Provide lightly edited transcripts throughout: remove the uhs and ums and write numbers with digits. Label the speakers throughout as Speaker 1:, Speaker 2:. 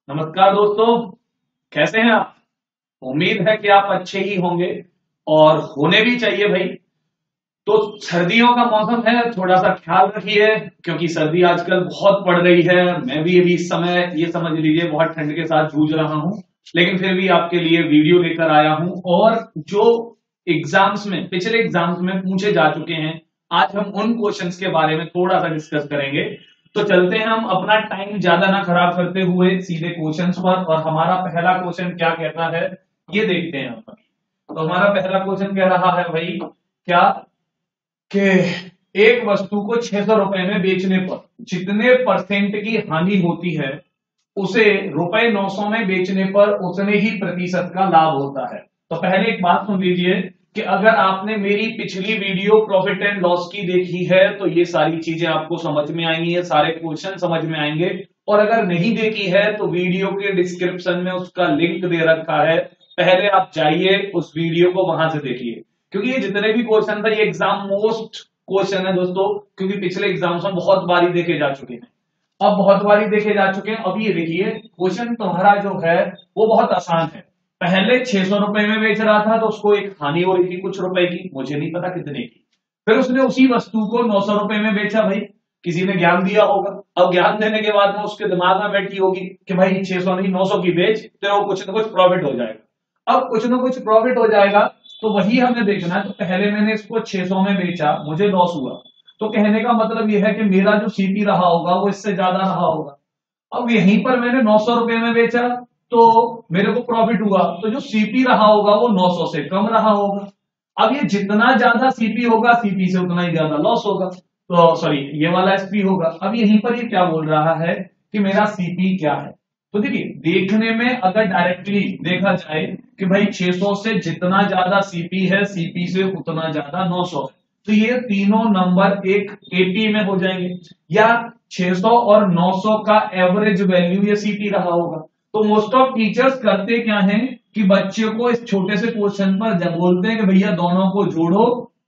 Speaker 1: नमस्कार दोस्तों, कैसे हैं आप। उम्मीद है कि आप अच्छे ही होंगे और होने भी चाहिए भाई। तो सर्दियों का मौसम है, थोड़ा सा ख्याल रखिए क्योंकि सर्दी आजकल बहुत पड़ रही है। मैं भी अभी इस समय ये समझ लीजिए बहुत ठंड के साथ जूझ रहा हूं, लेकिन फिर भी आपके लिए वीडियो लेकर आया हूं। और जो एग्जाम्स में पिछले एग्जाम्स में पूछे जा चुके हैं, आज हम उन क्वेश्चंस के बारे में थोड़ा सा डिस्कस करेंगे। तो चलते हैं, हम अपना टाइम ज्यादा ना खराब करते हुए सीधे क्वेश्चंस पर। और हमारा पहला क्वेश्चन क्या कहता है ये देखते हैं हम। तो हमारा पहला क्वेश्चन कह रहा है भाई क्या कि एक वस्तु को 600 रुपए में बेचने पर जितने परसेंट की हानि होती है उसे रुपए 900 में बेचने पर उतने ही प्रतिशत का लाभ होता है। तो पहले एक बात सुन लीजिए कि अगर आपने मेरी पिछली वीडियो प्रॉफिट एंड लॉस की देखी है तो ये सारी चीजें आपको समझ में आएंगी, ये सारे क्वेश्चन समझ में आएंगे। और अगर नहीं देखी है तो वीडियो के डिस्क्रिप्शन में उसका लिंक दे रखा है, पहले आप जाइए उस वीडियो को वहां से देखिए। क्योंकि ये जितने भी क्वेश्चन था ये एग्जाम मोस्ट क्वेश्चन है दोस्तों, क्योंकि पिछले एग्जाम्स में बहुत बारी देखे जा चुके हैं। अब बहुत बारी देखे जा चुके हैं। अब ये देखिए क्वेश्चन तुम्हारा जो है वो बहुत आसान है। पहले 600 रुपए में बेच रहा था तो उसको एक हानि हो रही थी कुछ रुपए की, मुझे नहीं पता कितने की। फिर उसने उसी वस्तु को 900 रुपए में बेचा भाई, किसी ने ज्ञान दिया होगा। अब ज्ञान देने के बाद में उसके दिमाग में बैठी होगी कि भाई 600 नहीं 900 की बेच, तेरे को कुछ ना कुछ प्रॉफिट हो जाएगा। अब कुछ ना कुछ प्रॉफिट हो जाएगा तो वही हमें देखना है। तो पहले मैंने इसको 600 में बेचा, मुझे लॉस हुआ, तो कहने का मतलब यह है कि मेरा जो सीपी रहा होगा वो इससे ज्यादा रहा होगा। अब यहीं पर मैंने 900 रुपए में बेचा तो मेरे को प्रॉफिट हुआ, तो जो सीपी रहा होगा वो 900 से कम रहा होगा। अब ये जितना ज्यादा सीपी होगा सीपी से उतना ही ज्यादा लॉस होगा, तो सॉरी ये वाला एसपी होगा। अब यहीं पर ये क्या बोल रहा है कि मेरा सीपी क्या है। तो देखिए देखने में अगर डायरेक्टली देखा जाए कि भाई 600 से जितना ज्यादा सीपी है सीपी से उतना ज्यादा 900 है, तो ये तीनों नंबर एक एपी में हो जाएंगे, या 600 और 900 का एवरेज वैल्यू ये सीपी रहा होगा। तो मोस्ट ऑफ टीचर्स करते क्या है कि बच्चे को इस छोटे से क्वेश्चन पर जब बोलते हैं कि भैया दोनों को जोड़ो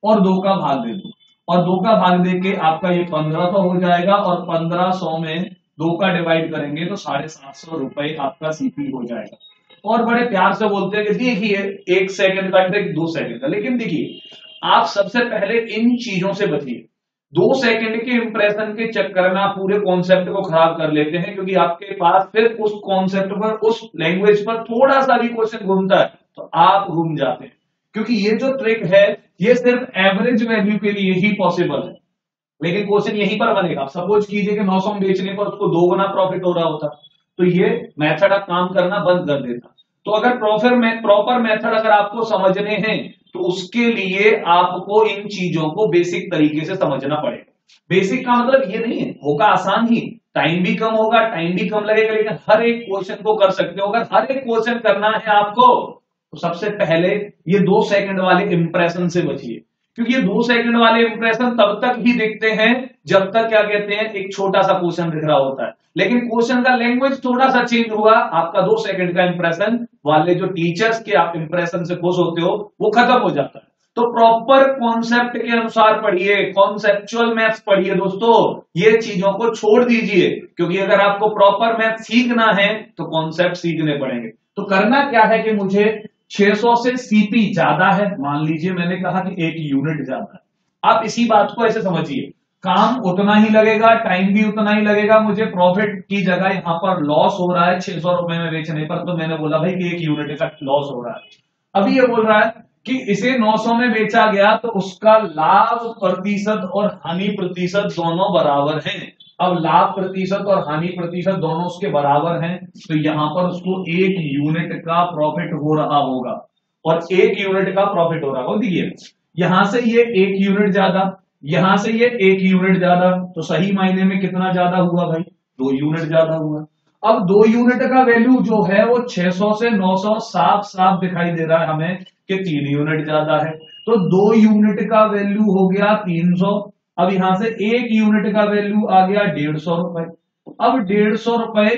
Speaker 1: और 2 का भाग दे दो, और 2 का भाग दे के आपका ये 1500 हो जाएगा, और 1500 में 2 का डिवाइड करेंगे तो 750 रुपए आपका सीपी हो जाएगा। और बड़े प्यार से बोलते हैं कि देखिए 1 सेकंड का ट्रिक 2 सेकंड का। लेकिन देखिए आप सबसे पहले इन चीजों से बचिए। 2 सेकंड के इंप्रेशन के चक्कर में आप पूरे कॉन्सेप्ट को खराब कर लेते हैं, क्योंकि आपके पास फिर उस कॉन्सेप्ट पर उस लैंग्वेज पर थोड़ा सा भी क्वेश्चन घूमता है तो आप घूम जाते हैं। क्योंकि ये जो ट्रिक है ये सिर्फ एवरेज वैल्यू के लिए ही पॉसिबल है। लेकिन क्वेश्चन यहीं पर बनेगा। सपोज कीजिए कि 900 में बेचने पर उसको 2 गुना प्रॉफिट हो रहा होता, तो ये मेथड आप काम करना बंद कर देता। तो अगर प्रॉपर मेथड अगर आपको समझने हैं तो उसके लिए आपको इन चीजों को बेसिक तरीके से समझना पड़ेगा। बेसिक का मतलब ये नहीं है होगा आसान ही, टाइम भी कम होगा, टाइम भी कम लगेगा, लेकिन हर एक क्वेश्चन को कर सकते हो। अगर हर एक क्वेश्चन करना है आपको तो सबसे पहले ये 2 सेकंड वाले इंप्रेशन से बचिए। क्योंकि ये 2 सेकंड वाले इंप्रेशन तब तक ही दिखते हैं जब तक क्या कहते हैं एक छोटा सा क्वेश्चन दिख रहा होता है। लेकिन क्वेश्चन का लैंग्वेज थोड़ा सा चेंज हुआ, आपका 2 सेकंड का इंप्रेशन वाले जो टीचर्स के आप इंप्रेशन से खुश होते हो वो खत्म हो जाता है। तो प्रॉपर कॉन्सेप्ट के अनुसार पढ़िए, कॉन्सेप्चुअल मैथ्स पढ़िए दोस्तों। ये चीजों को छोड़ दीजिए, क्योंकि अगर आपको प्रॉपर मैथ सीखना है तो कॉन्सेप्ट सीखने पड़ेंगे। तो करना क्या है कि मुझे 600 से सीपी ज्यादा है, मान लीजिए मैंने कहा कि 1 यूनिट ज्यादा है। आप इसी बात को ऐसे समझिए, काम उतना ही लगेगा, टाइम भी उतना ही लगेगा, मुझे प्रॉफिट की जगह यहां पर लॉस हो रहा है 600 रुपए में बेचने पर, तो मैंने बोला भाई 1 यूनिट का लॉस हो रहा है। अभी ये बोल रहा है कि इसे 900 में बेचा गया तो उसका लाभ प्रतिशत और हानि प्रतिशत दोनों बराबर हैं। अब लाभ प्रतिशत और हानि प्रतिशत दोनों उसके बराबर हैं, तो यहां पर उसको 1 यूनिट का प्रॉफिट हो रहा होगा, और 1 यूनिट का प्रॉफिट हो रहा होगा। देखिए यहां से ये 1 यूनिट ज्यादा, यहां से ये 1 यूनिट ज्यादा, तो सही मायने में कितना ज्यादा हुआ भाई, 2 यूनिट ज्यादा हुआ। अब 2 यूनिट का वैल्यू जो है वो 600 से 900 साफ साफ दिखाई दे रहा है हमें कि 3 यूनिट ज्यादा है। तो 2 यूनिट का वैल्यू हो गया 300। अब यहां से 1 यूनिट का वैल्यू आ गया 150 रुपए। अब 150 रुपए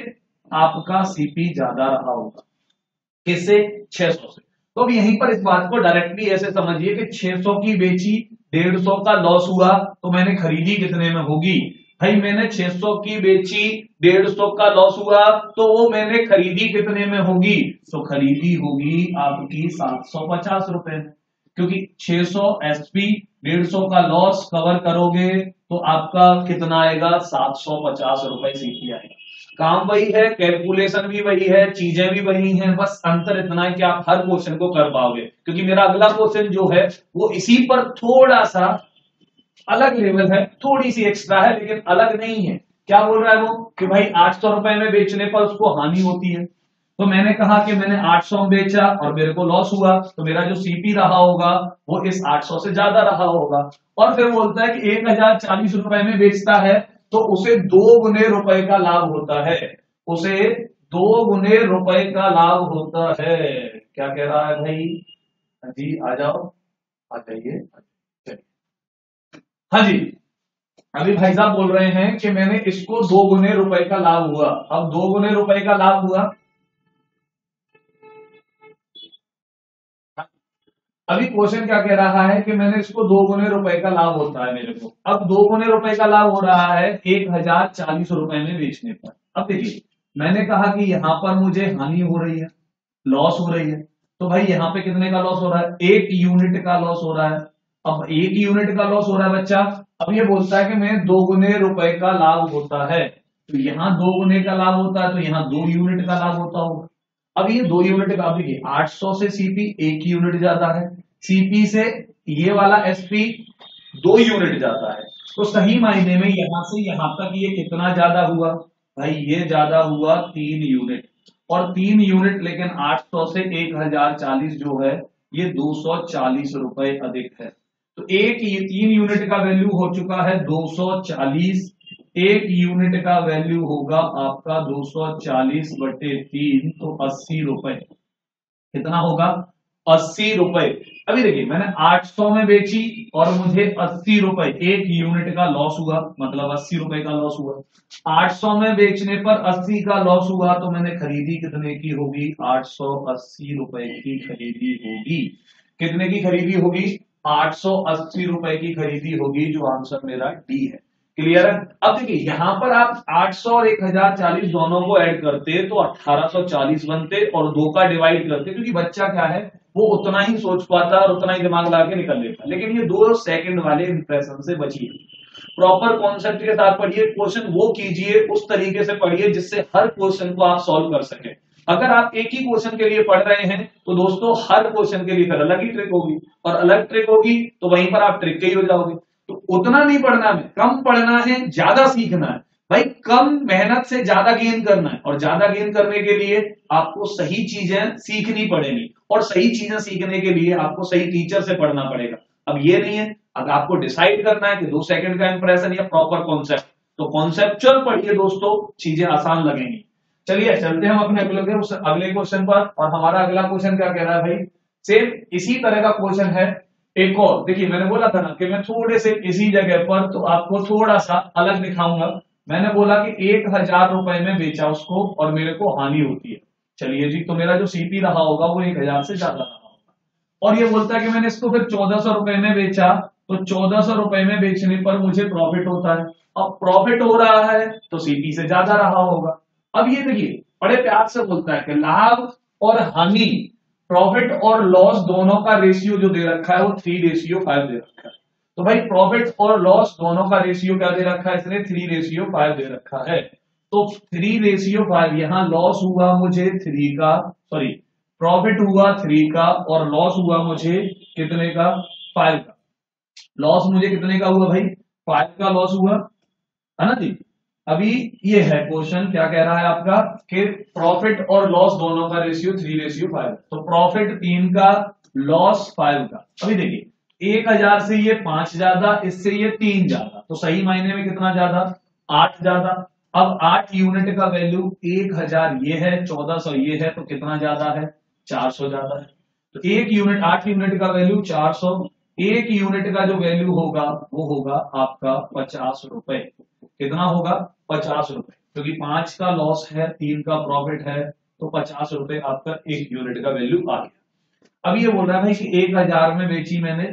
Speaker 1: आपका सीपी ज्यादा रहा होगा, किससे, 600 से। तो अब यहीं पर इस बात को डायरेक्टली ऐसे समझिए कि 600 की बेची, 150 का लॉस हुआ, तो मैंने खरीदी कितने में होगी, भाई मैंने 600 की बेची, 150 का लॉस हुआ, तो वो मैंने खरीदी कितने में होगी? तो खरीदी होगी आपकी 750 रुपए में, क्योंकि 600 एसपी 150 का लॉस कवर करोगे तो आपका कितना आएगा? 750 रुपए सीपी आएगा। काम वही है, कैलकुलेशन भी वही है, चीजें भी वही हैं, बस अंतर इतना है कि आप हर क्वेश्चन को कर पाओगे, क्योंकि मेरा अगला क्वेश्चन जो है वो इसी पर थोड़ा सा अलग लेवल है, थोड़ी सी एक्स्ट्रा है, लेकिन अलग नहीं है। क्या बोल रहा है वो कि भाई 800 रुपए में बेचने पर उसको हानि होती है। तो मैंने कहा कि मैंने 800 में बेचा और मेरे को लॉस हुआ, तो मेरा जो सीपी रहा होगा वो इस 800 से ज्यादा रहा होगा। और फिर बोलता है कि 1040 रुपए में बेचता है तो उसे 2 गुने रुपए का लाभ होता है, उसे 2 गुने रुपए का लाभ होता है। क्या कह रहा है भाई? जी आ जाओ, आ जाइए। हाँ जी, अभी भाई साहब बोल रहे हैं कि मैंने इसको 2 गुने रुपए का लाभ हुआ। अब 2 गुने रुपए का लाभ हुआ, अभी क्वेश्चन क्या कह रहा है कि मैंने इसको 2 गुने रुपए का लाभ होता है मेरे को। अब 2 गुने रुपए का लाभ हो रहा है 1040 रुपए में बेचने पर। अब देखिए, मैंने कहा कि यहां पर मुझे हानि हो रही है, लॉस हो रही है, तो भाई यहां पे कितने का लॉस हो रहा है? 1 यूनिट का लॉस हो रहा है। अब 1 यूनिट का लॉस हो रहा है बच्चा। अब ये बोलता है कि मैं 2 गुने रुपए का लाभ होता है, तो यहां 2 गुने का लाभ होता है, तो यहां 2 यूनिट का लाभ होता होगा। अब ये 2 यूनिट का, देखिए 800 से सीपी 1 यूनिट ज्यादा है, सीपी से ये वाला एसपी 2 यूनिट जाता है, तो सही मायने में यहां से यहां तक ये कितना ज्यादा हुआ? भाई ये ज्यादा हुआ 3 यूनिट, और 3 यूनिट, लेकिन 800 से 1040 जो है ये 240 रुपए अधिक है। तो 3 यूनिट का वैल्यू हो चुका है 240, 1 यूनिट का वैल्यू होगा आपका 240/3, तो 80 रुपए। कितना होगा? 80 रुपए। अभी देखिए, मैंने 800 में बेची और मुझे 80 रुपए 1 यूनिट का लॉस हुआ, मतलब 80 रुपए का लॉस हुआ। 800 में बेचने पर 80 का लॉस हुआ, तो मैंने खरीदी कितने की होगी? 880 रुपए की खरीदी होगी। कितने की खरीदी होगी? 880 रुपए की खरीदी होगी, जो आंसर मेरा डी है। क्लियर है? अब देखिए, यहां पर आप 800 और 1040 दोनों को ऐड करते तो 1840 बनते, और 2 का डिवाइड करते, क्योंकि बच्चा क्या है वो उतना ही सोच पाता और उतना ही दिमाग लगा के निकल लेता। लेकिन ये 2 सेकंड वाले इंप्रेशन से बचिए, प्रॉपर कॉन्सेप्ट के साथ पढ़िए, क्वेश्चन वो कीजिए, उस तरीके से पढ़िए जिससे हर क्वेश्चन को आप सॉल्व कर सके। अगर आप एक ही क्वेश्चन के लिए पढ़ रहे हैं तो दोस्तों हर क्वेश्चन के लिए फिर अलग ही ट्रिक होगी, और अलग ट्रिक होगी तो वहीं पर आप ट्रिक के ही हो जाओगे। तो उतना नहीं पढ़ना है, कम पढ़ना है, ज्यादा सीखना है। भाई कम मेहनत से ज्यादा गेन करना है, और ज्यादा गेन करने के लिए आपको सही चीजें सीखनी पड़ेगी, और सही चीजें सीखने के लिए आपको सही टीचर से पढ़ना पड़ेगा। अब ये नहीं है, अगर आपको डिसाइड करना है कि 2 सेकंड का इंप्रेशन या प्रॉपर कॉन्सेप्ट, तो कॉन्सेप्चुअल पढ़िए दोस्तों, चीजें आसान लगेंगी। चलिए चलते हैं हम अपने अगले क्वेश्चन पर। और हमारा अगला क्वेश्चन क्या कह रहा है भाई? सेम इसी तरह का क्वेश्चन है। एक और देखिए, मैंने बोला था ना कि मैं थोड़े से इसी जगह पर तो आपको थोड़ा सा अलग दिखाऊंगा। मैंने बोला कि 1000 रुपए में बेचा उसको और मेरे को हानि होती है। चलिए जी, तो मेरा जो सीपी रहा होगा वो 1000 से ज्यादा रहा होगा। और ये बोलता है कि मैंने इसको फिर 1400 रुपए में बेचा, तो 1400 रुपए में बेचने पर मुझे प्रॉफिट होता है। अब प्रॉफिट हो रहा है तो सीपी से ज्यादा रहा होगा। अब ये देखिए, बड़े प्यार से बोलता है कि लाभ और हानि, प्रॉफिट और लॉस दोनों का रेशियो जो दे रखा है वो 3:5 दे रखा है। तो भाई प्रॉफिट और लॉस दोनों का रेशियो क्या दे रखा है? इसने 3:5 दे रखा है। तो 3:5, यहां लॉस हुआ मुझे 3 का, सॉरी प्रॉफिट हुआ 3 का, और लॉस हुआ मुझे कितने का? 5 का। लॉस मुझे कितने का हुआ भाई? 5 का लॉस हुआ, है ना जी। अभी ये है क्वेश्चन, क्या कह रहा है आपका कि प्रॉफिट और लॉस दोनों का रेशियो 3:5, तो प्रॉफिट 3 का, लॉस 5 का। अभी देखिए, 1000 से ये 5 ज्यादा, इससे ये 3 ज्यादा, तो सही मायने में कितना ज्यादा? 8 ज्यादा। अब 8 यूनिट का वैल्यू 1000 ये है, 1400 ये है, तो कितना ज्यादा है? 400 ज्यादा है। तो 8 यूनिट का वैल्यू 400, 1 यूनिट का जो वैल्यू होगा वो होगा आपका 50 रुपए। कितना होगा? 50 रुपए, क्योंकि 5 का लॉस है, 3 का प्रॉफिट है, तो 50 रुपए आपका 1 यूनिट का वैल्यू आ गया। अब ये बोल रहा है भाई कि 1000 में बेची मैंने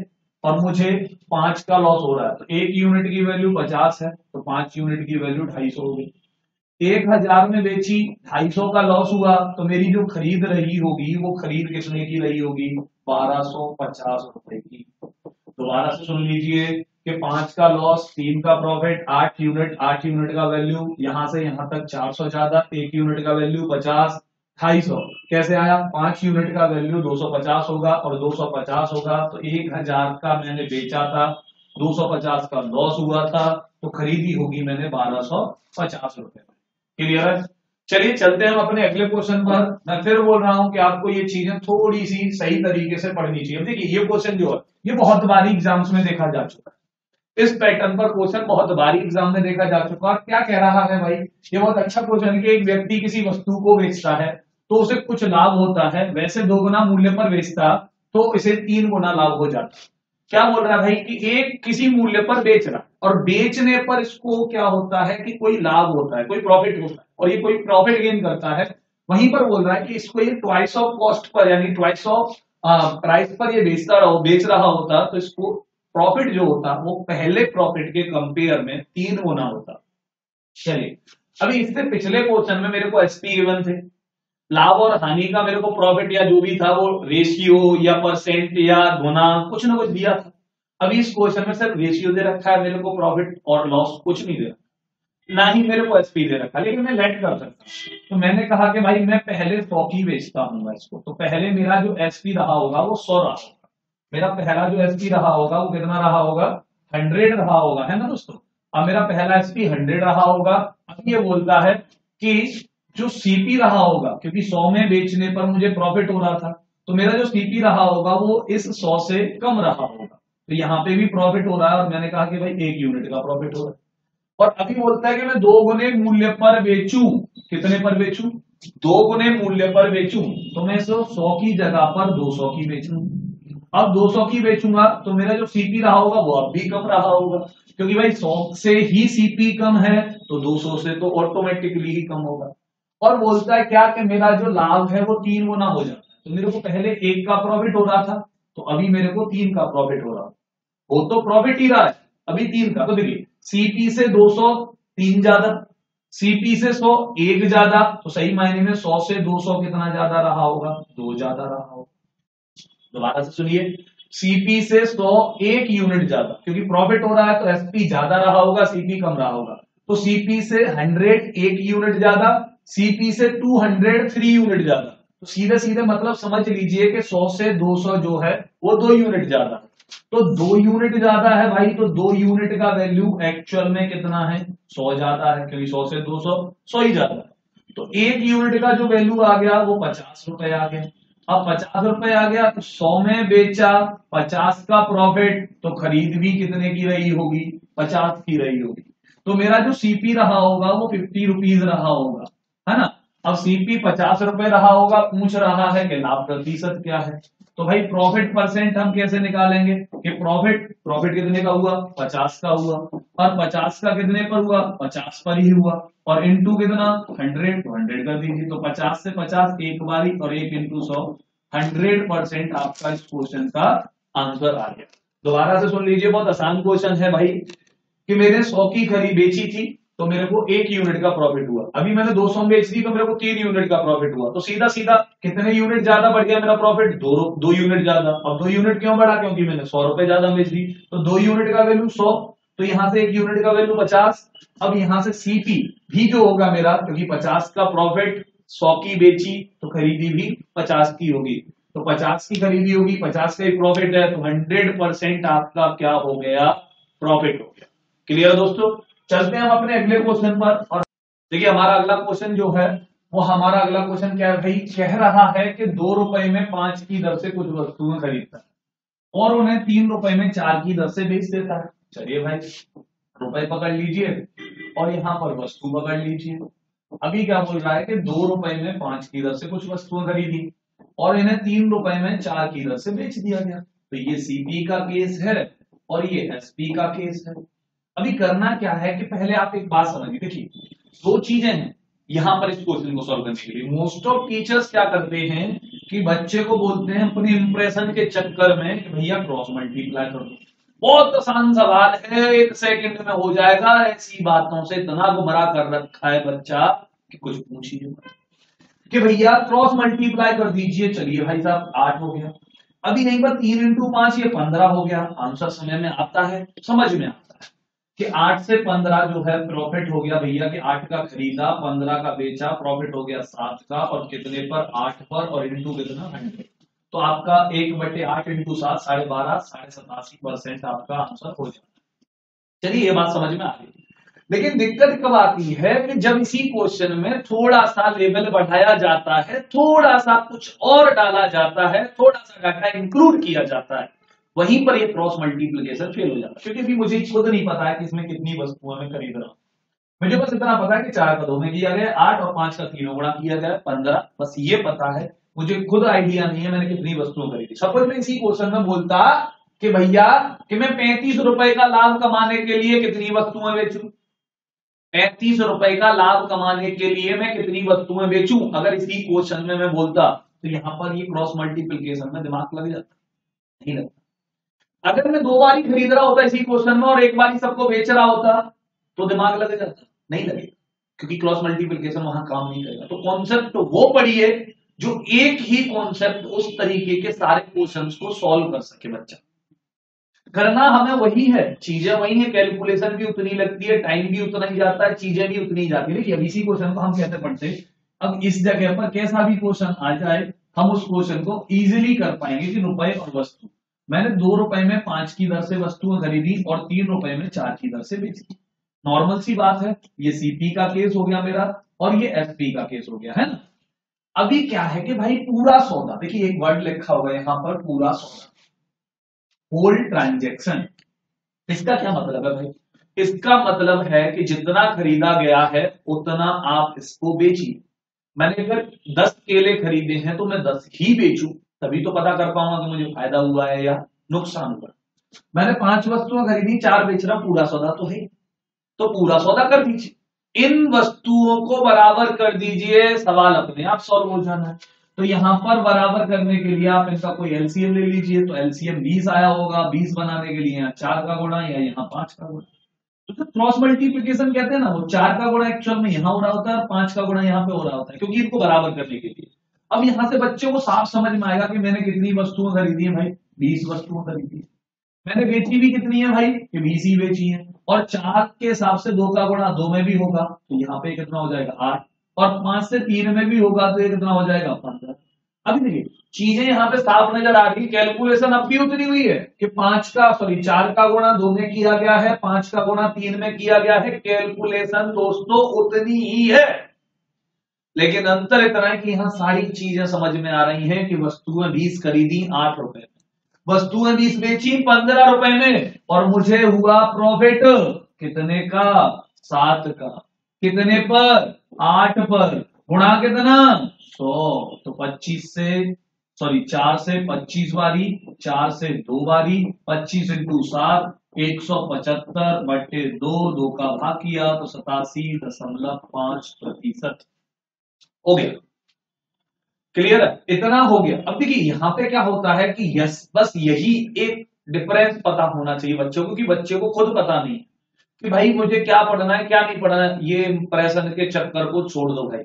Speaker 1: और मुझे 5 का लॉस हो रहा है, तो 1 यूनिट की वैल्यू 50 है, तो 5 यूनिट की वैल्यू 250 होगी। 1000 में बेची, 250 का लॉस हुआ, तो मेरी जो खरीद रही होगी वो खरीद कितने की रही होगी? 1250 रुपए की। दोबारा से सुन लीजिए कि 5 का लॉस, 3 का प्रॉफिट, 8 यूनिट, 8 यूनिट का वैल्यू, यहां से यहां तक 400 ज्यादा, 1 यूनिट का वैल्यू 50, 250 कैसे आया? 5 यूनिट का वैल्यू 250 होगा और 250 होगा, तो 1000 का मैंने बेचा था, 250 का लॉस हुआ था, तो खरीदी होगी मैंने 1250 रुपए में। क्लियर है? चलिए चलते हैं हम अपने अगले क्वेश्चन पर। मैं फिर बोल रहा हूं कि आपको ये चीजें थोड़ी सी सही तरीके से पढ़नी चाहिए। देखिए ये क्वेश्चन जो है ये बहुत बारी एग्जाम्स में देखा जा चुका है, इस पैटर्न पर क्वेश्चन बहुत बारी एग्जाम में देखा जा चुका है। क्या कह रहा है भाई? ये बहुत अच्छा क्वेश्चन है कि एक व्यक्ति किसी वस्तु को बेचता है तो उसे कुछ लाभ होता है, वैसे 2 गुना मूल्य पर बेचता तो इसे 3 गुना लाभ हो जाता। क्या बोल रहा है भाई कि एक किसी मूल्य पर बेच रहा और बेचने पर इसको क्या होता है कि कोई लाभ होता है, कोई प्रॉफिट होता है, और ये कोई प्रॉफिट गेन करता है। वहीं पर बोल रहा है कि इसको ये ट्वाइस ऑफ कॉस्ट पर यानी ट्वाइस ऑफ प्राइस पर ये बेच रहा होता, तो इसको प्रॉफिट जो होता वो पहले प्रॉफिट के कंपेयर में 3 गुना होता। चलिए अभी इससे पिछले क्वेश्चन में मेरे को एसपी गिवन थे, लाभ और हानि का मेरे को प्रॉफिट या जो भी था वो रेशियो या परसेंट या गुना कुछ ना कुछ दिया था। अभी इस क्वेश्चन में सिर्फ रेशियो दे रखा है, मेरे को प्रॉफिट और लॉस कुछ नहीं दे रखा, ना ही मेरे को एसपी दे रखा, लेकिन मैं लेट कर सकता हूं। तो मैंने कहा कि भाई मैं पहले 100 की बेचता हूँ इसको, तो पहले मेरा जो एसपी रहा होगा वो 100 रहा होगा। मेरा पहला जो एसपी रहा होगा वो कितना रहा होगा? 100 रहा होगा, है ना दोस्तों? अब मेरा पहला एसपी 100 रहा होगा। अब ये बोलता है कि जो सीपी रहा होगा, क्योंकि 100 में बेचने पर मुझे प्रॉफिट हो रहा था, तो मेरा जो सीपी रहा होगा वो इस 100 से कम रहा होगा, तो यहां पे भी प्रॉफिट हो रहा है, और मैंने कहा कि भाई 1 यूनिट का प्रॉफिट हो रहा है। और अभी बोलता है कि मैं 2 गुने मूल्य पर बेचूं। कितने पर बेचूं? 2 गुने मूल्य पर बेचूं, तो मैं इसको 100 की जगह पर 200 की बेचूं। अब 200 की बेचूंगा तो मेरा जो सीपी रहा होगा वो अब भी कम रहा होगा, क्योंकि भाई 100 से ही सीपी कम है, तो 200 से तो ऑटोमेटिकली ही कम होगा। और बोलता है क्या कि मेरा जो लाभ है वो 3 गुना हो जाता है। तो मेरे को पहले 1 का प्रॉफिट हो रहा था, तो अभी मेरे को 3 का प्रॉफिट हो रहा है। वो तो प्रॉफिट ही रहा है, अभी 3 का। तो देखिए सीपी से 200 3 ज्यादा, सीपी से 100 1 ज्यादा, तो सही मायने में 100 से 200 कितना ज्यादा रहा होगा? 2 ज्यादा रहा होगा। दोबारा से सुनिए, सीपी से 100 1 यूनिट ज्यादा, क्योंकि प्रॉफिट हो रहा है तो एसपी ज्यादा रहा होगा, सीपी कम रहा होगा। तो सीपी से 100 1 यूनिट ज्यादा, सीपी से 200 3 यूनिट ज्यादा। तो सीधे सीधे मतलब समझ लीजिए कि 100 से 200 जो है वो 2 यूनिट ज्यादा है। तो 2 यूनिट ज्यादा है भाई, तो 2 यूनिट का वैल्यू एक्चुअल में कितना है? 100 ज्यादा है, क्योंकि 100 से 200 100 ही ज्यादा है। तो 1 यूनिट का जो वैल्यू आ गया वो 50 रुपए आ गया। अब 50 रुपए आ गया तो 100 में बेचा, 50 का प्रॉफिट, तो खरीद भी कितने की रही होगी? 50 की रही होगी। तो मेरा जो सीपी रहा होगा वो 50 रुपीज रहा होगा, है ना? अब सीपी 50 रुपए रहा होगा, पूछ रहा है कि लाभ प्रतिशत क्या है। तो भाई प्रॉफिट परसेंट हम कैसे निकालेंगे कि प्रॉफिट प्रॉफिट कितने का हुआ? 50 का हुआ, और 50 का कितने पर हुआ? 50 पर ही हुआ, और इंटू कितना? 100, तो 100 कर दीजिए। तो 50 से 50 एक बारी, और 1 इंटू 100, 100% आपका इस क्वेश्चन का आंसर आ गया। दोबारा से सुन लीजिए, बहुत आसान क्वेश्चन है भाई, कि मैंने 100 की खरीद बेची थी तो मेरे को 1 यूनिट का प्रॉफिट हुआ। अभी मैंने 200 में बेच दी तो मेरे को 3 यूनिट का प्रॉफिट हुआ। तो सीधा सीधा कितने यूनिट ज्यादा बढ़ गया मेरा प्रॉफिट? 2 यूनिट ज्यादा। अब 2 यूनिट क्यों बढ़ा? क्योंकि मैंने 100 रुपए ज्यादा बेच दी। तो 2 यूनिट का वैल्यू 100, तो यहां से 1 यूनिट का वैल्यू 50। अब यहां से सीपी भी जो होगा मेरा, क्योंकि 50 का प्रॉफिट, 100 की बेची तो खरीदी भी 50 की होगी, तो 50 की खरीदी होगी, 50 का ही प्रॉफिट है, तो 100% आपका क्या हो गया? प्रॉफिट हो गया। क्लियर दोस्तों? चलते हैं हम अपने अगले क्वेश्चन पर। और देखिए हमारा अगला क्वेश्चन जो है वो हमारा अगला क्वेश्चन क्या है भाई? कह रहा है कि 2 रुपए में 5 की दर से कुछ वस्तुएं खरीदता है और उन्हें 3 रुपए में 4 की दर से बेच देता है। चलिए भाई रुपए पकड़ लीजिए और यहां पर वस्तु पकड़ लीजिए। अभी क्या बोल रहा है कि 2 रुपए में 5 की दर से कुछ वस्तुएं खरीदी और इन्हें 3 रुपए में 4 की दर से बेच दिया गया। तो ये सीपी का केस है और ये एसपी का केस है। अभी करना क्या है कि पहले आप एक बात समझिए, देखिए 2 चीजें हैं, यहां पर इस क्वेश्चन को सॉल्व करने के लिए मोस्ट ऑफ टीचर्स क्या करते हैं कि बच्चे को बोलते हैं अपने इंप्रेशन के चक्कर में कि भैया क्रॉस मल्टीप्लाई कर दो, बहुत आसान सवाल है, 1 सेकंड में हो जाएगा, ऐसी बातों से इतना गुमराह कर रखा है बच्चा कि कुछ पूछिए कि भैया क्रॉस मल्टीप्लाई कर दीजिए। चलिए भाई साहब 8 हो गया, अभी नहीं पर 3 इंटू 5 ये 15 हो गया। आंसर समय में आता है, समझ में आता है कि 8 से 15 जो है प्रॉफिट हो गया भैया कि 8 का खरीदा 15 का बेचा, प्रॉफिट हो गया 7 का, और कितने पर 8 पर, और इंटू कितना 100। तो आपका 1/8 इंटू 7 12.5 87% आपका आंसर हो जाता है। चलिए ये बात समझ में आ गई। लेकिन दिक्कत कब आती है कि जब इसी क्वेश्चन में थोड़ा सा लेवल बढ़ाया जाता है, थोड़ा सा कुछ और डाला जाता है, थोड़ा सा डाटा इंक्लूड किया जाता है, वहीं पर ये क्रॉस मल्टीप्लिकेशन फेल हो जाता है। क्योंकि भी मुझे खुद नहीं पता है कि इसमें कितनी वस्तुएं मैं खरीद रहा हूं, मुझे बस इतना पता है कि 4 का 2 में किया गया, 8 और 5 का 3 गुणा किया गया 15, बस ये पता है। मुझे खुद आइडिया नहीं है मैंने कितनी वस्तुएं खरीदी। सपोज मैं इसी क्वेश्चन में बोलता कि भैया कि मैं 35 रुपए का लाभ कमाने के लिए कितनी वस्तुएं बेचूं, 35 रुपए का लाभ कमाने के लिए मैं कितनी वस्तुएं बेचूं, अगर इसी क्वेश्चन में मैं बोलता तो यहां पर ये क्रॉस मल्टीप्लिकेशन में दिमाग लग जाता, नहीं लगता। अगर मैं 2 बार ही खरीद रहा होता इसी क्वेश्चन में और 1 बार ही सबको बेच रहा होता तो दिमाग लग जाता, नहीं लगेगा, क्योंकि क्रॉस मल्टीप्लिकेशन वहां काम नहीं करेगा। तो कॉन्सेप्ट तो वो पढ़िए जो एक ही कॉन्सेप्ट उस तरीके के सारे क्वेश्चंस को सॉल्व कर सके बच्चा। करना हमें वही है, चीजें वही है, कैलकुलेशन भी उतनी लगती है, टाइम भी उतना ही जाता है, चीजें भी उतनी ही जाती है। अब इसी क्वेश्चन को हम कैसे पढ़ते, अब इस जगह पर कैसा भी क्वेश्चन आ जाए हम उस क्वेश्चन को इजीली कर पाएंगे कि रुपए और वस्तु, मैंने 2 रुपए में 5 की दर से वस्तुएं खरीदी और 3 रुपए में 4 की दर से बेची। नॉर्मल सी बात है, ये सीपी का केस हो गया मेरा और ये एसपी का केस हो गया, है ना। अभी क्या है कि भाई पूरा सौदा, देखिए एक वर्ड लिखा हुआ है यहां पर, पूरा सौदा, होल ट्रांजैक्शन। इसका क्या मतलब है भाई, इसका मतलब है कि जितना खरीदा गया है उतना आप इसको बेचिए। मैंने अगर 10 केले खरीदे हैं तो मैं 10 ही बेचूं, तभी तो पता कर पाऊंगा कि मुझे फायदा हुआ है या नुकसान हुआ। मैंने 5 वस्तुएं खरीदी, 4 बेच रहा, पूरा सौदा तो है, तो पूरा सौदा कर दीजिए, इन वस्तुओं को बराबर कर दीजिए, सवाल अपने आप सॉल्व हो जाना है। तो यहां पर बराबर करने के लिए आप इनका कोई एलसीएम ले लीजिए, तो एलसीएम 20 आया होगा, 20 बनाने के लिए यहाँ 4 का गुणा या यहाँ 5 का गुणा। तो क्रॉस मल्टीप्लिकेशन कहते हैं ना, वो 4 का गुणा एक्चुअल में यहाँ हो रहा होता है और 5 का गुणा यहाँ पे हो रहा होता है, क्योंकि इनको बराबर करने के लिए। अब यहां से बच्चों को साफ समझ में आएगा कि मैंने कितनी वस्तुएं खरीदी है भाई, 20 वस्तुएं खरीदी। मैंने बेची भी कितनी है भाई, कि 20 ही बेची है, और 4 के हिसाब से 2 का गुणा 2 में भी होगा तो यहाँ पे कितना हो जाएगा 8, और 5 से 3 में भी होगा तो ये कितना हो जाएगा 15। अभी देखिए चीजें यहाँ पे साफ नजर आ रही, कैलकुलेशन अब भी उतनी हुई है कि 4 का गुणा 2 में किया गया है, 5 का गुणा 3 में किया गया है, कैलकुलेशन दोस्तों उतनी ही है। लेकिन अंतर इतना है कि यहां सारी चीजें समझ में आ रही हैं कि वस्तुएं 20 खरीदी 8 रुपए में, वस्तुएं 20 बेची 15 रुपए में, और मुझे हुआ प्रॉफिट कितने का, 7 का, कितने पर 8 पर, गुणा कितना 100, तो 25 से 4 से 25 बारी, 4 से 2 बारी, 25 इंटू 7 175/2, 2 का भाग किया तो 87.5% हो गया। क्लियर है, इतना हो गया। अब देखिए यहां पे क्या होता है कि यस, बस यही एक डिफरेंस पता होना चाहिए बच्चों को, कि बच्चे को खुद पता नहीं कि भाई मुझे क्या पढ़ना है क्या नहीं पढ़ना है। ये इंप्रेशन के चक्कर को छोड़ दो भाई,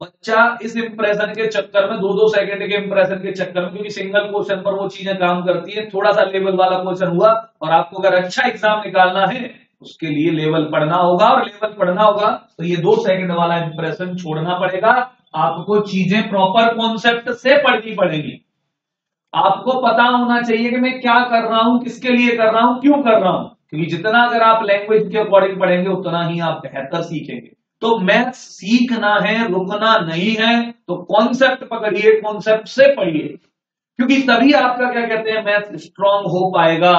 Speaker 1: बच्चा इस इंप्रेशन के चक्कर में 2-2 सेकंड के इंप्रेशन के चक्कर में, क्योंकि सिंगल क्वेश्चन पर वो चीजें काम करती है, थोड़ा सा लेवल वाला क्वेश्चन हुआ और आपको अगर अच्छा एग्जाम निकालना है उसके लिए लेवल पढ़ना होगा, और लेवल पढ़ना होगा तो ये 2 सेकंड वाला इंप्रेशन छोड़ना पड़ेगा। आपको चीजें प्रॉपर कॉन्सेप्ट से पढ़नी पड़ेगी, आपको पता होना चाहिए कि मैं क्या कर रहा हूं, किसके लिए कर रहा हूं, क्यों कर रहा हूं, क्योंकि जितना अगर आप लैंग्वेज के अकॉर्डिंग पढ़ेंगे उतना ही आप बेहतर सीखेंगे। तो मैथ्स सीखना है, रुकना नहीं है, तो कॉन्सेप्ट पकड़िए, कॉन्सेप्ट से पढ़िए, क्योंकि तभी आपका क्या कहते हैं मैथ्स स्ट्रांग हो पाएगा,